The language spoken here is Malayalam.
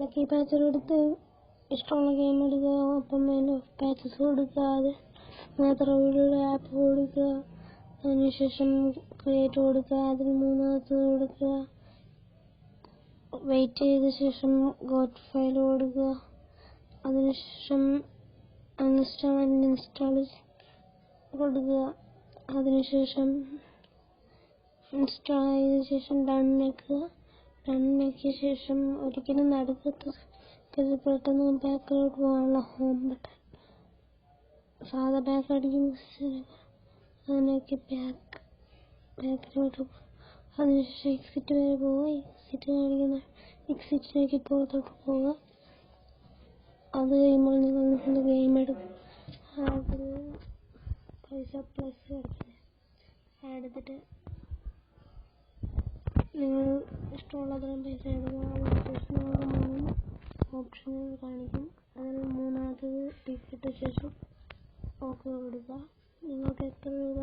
ലക്കി പാച്ചർ എടുത്ത് ഇഷ്ടമുള്ള ഗെയിം എടുക്കുക. അപ്പം അതിൻ്റെ പാച്ചസ് കൊടുക്കുക. അത് അങ്ങനത്തെ റിവ്യൂലുള്ള ആപ്പ് കൊടുക്കുക. അതിനുശേഷം ക്രിയേറ്റ് കൊടുക്കുക. അതിന് 3 കൊടുക്കുക. വെയിറ്റ് ചെയ്ത ശേഷം ഗോട്ട് ഫയൽ കൊടുക്കുക. അതിനുശേഷം ഇൻസ്റ്റാൾ കൊടുക്കുക. അതിനുശേഷം ഇൻസ്റ്റാൾ ചെയ്ത ശേഷം ഡൺ ഞെക്കുക. ഡൺ ഞെക്കിയ ശേഷം ഒരിക്കലും നടക്കരുത്. പെട്ടെന്ന് ബാക്കിലോട്ട് പോകാനുള്ള ഹോം ബട്ടൺ സാധാ ബാക്ക് അടിക്കും. അതിനൊക്കെ ബാക്കിലോട്ട് പോകും. അതിനുശേഷം എക്സിറ്റ് വരെ പോവുക. എക്സിറ്റ് കാണിക്കുന്ന എക്സിറ്റിലേക്ക് പുറത്തോട്ട് പോവുക. അത് കഴിയുമ്പോൾ നിങ്ങൾ ഗെയിം എടുക്കും. അതിൽ പൈസ പ്ലസ് എടുത്തിട്ട് നിങ്ങൾ ഇഷ്ടമുള്ളത്രയും പൈസ എടുക്കുക. അതിനുശേഷം നിങ്ങൾക്ക് 3 ഓപ്ഷനുകൾ കാണിക്കും. അതിൽ 3ാമത്തേത് ടിക്കറ്റ് ശേഷം ഓക്കെ കൊടുക്കുക. നിങ്ങൾക്ക് എത്ര രൂപ